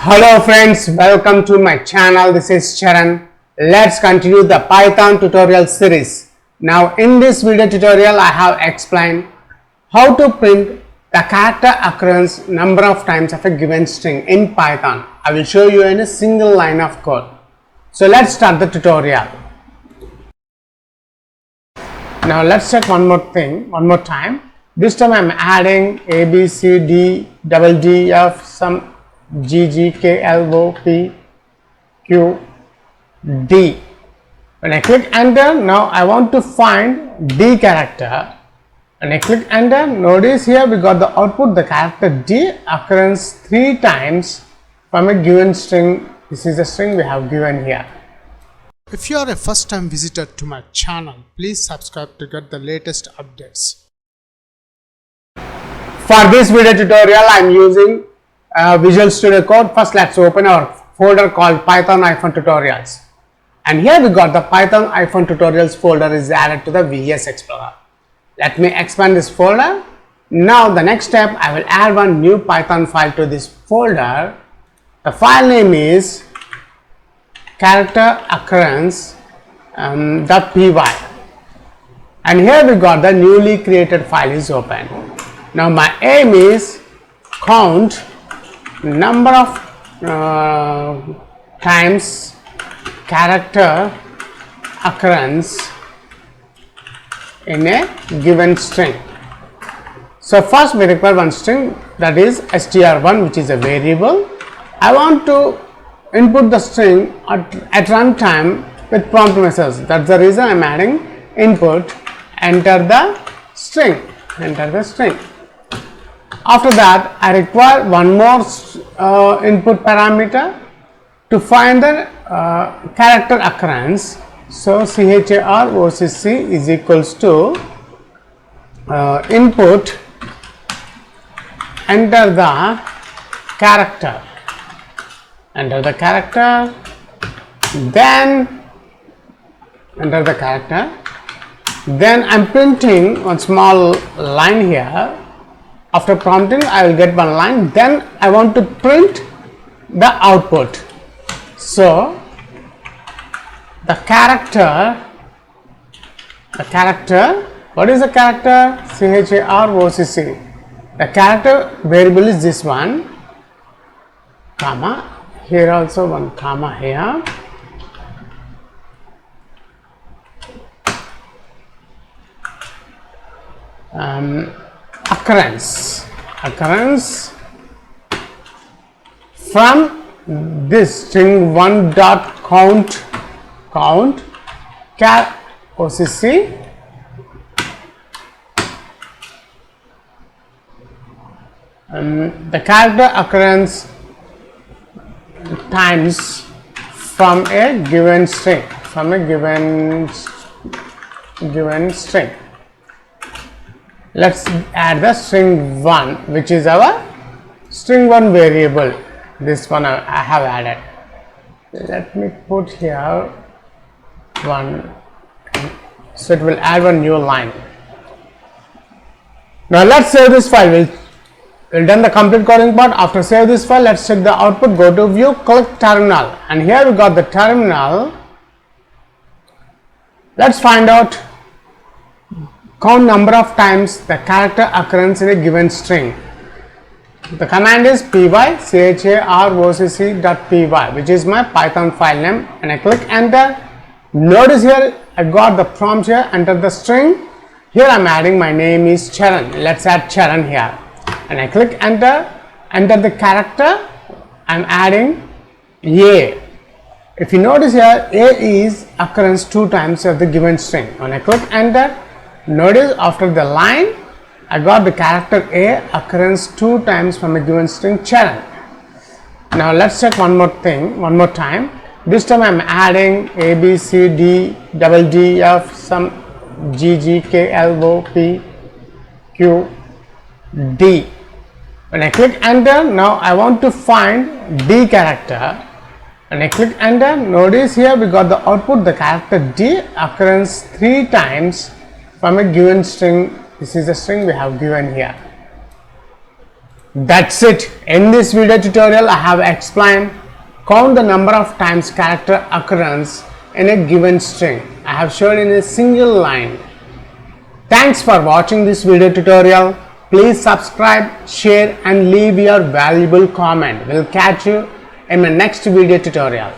Hello friends, welcome to my channel. This is Charan. Let's continue the Python tutorial series. Now in this video tutorial I have explained how to print the character occurrence number of times of a given string in Python. I will show you in a single line of code. So let's start the tutorial. Now let's check one more time. This time I am adding A, B, C, D, double D, F, some G, G, K, L, O, P, Q, D. When I click enter, now I want to find D character. When I click enter, notice here we got the output, the character D occurrence 3 times from a given string. This is the string we have given here. If you are a first time visitor to my channel, please subscribe to get the latest updates. For this video tutorial I am using Visual Studio Code. First let's open our folder called Python-tutorials, and here we got the Python-tutorials folder is added to the VS Explorer. Let me expand this folder. Now the next step, I will add one new Python file to this folder. The file name is character occurrence .py, and here we got the newly created file is open. Now my aim is count number of times character occurrence in a given string. So first we require one string, that is str1, which is a variable. I want to input the string at runtime with prompt message. That's the reason I am adding input, enter the string. After that I require one more input parameter to find the character occurrence. So charocc is equals to input, enter the character, then enter the character, then I am printing one small line here. After prompting I will get one line, then I want to print the output. So the character, what is the character? charocc. The character variable is this one, comma, here also one comma here. Occurrence from this string 1 dot count char occ the character occurrence times from a given string, Let's add the string 1, which is our string 1 variable. This one I have added. Let me put here 1, so it will add one new line. Now let's save this file. We'll done the complete coding part. After save this file, let's check the output. Go to view, click terminal, and here we got the terminal. Let's find out count number of times the character occurrence in a given string. The command is py charocc.py, which is my Python file name, and I click enter. Notice here I got the prompt here, enter the string. Here I am adding my name is Charan. Let's add Charan here, and I click enter the character. I am adding A. If you notice here, A is occurrence 2 times of the given string. When I click enter, notice after the line I got the character A occurrence 2 times from a given string Charan. Now let's check one more time. This time I am adding A, B, C, D, double D, F, some G, G, K, L, O, P, Q, D. When I click enter, now I want to find D character. When I click enter, notice here we got the output, the character D occurrence 3 times from a given string. This is the string we have given here. That's it. In this video tutorial, I have explained count the number of times character occurrence in a given string. I have shown in a single line. Thanks for watching this video tutorial. Please subscribe, share and leave your valuable comment. We'll catch you in my next video tutorial.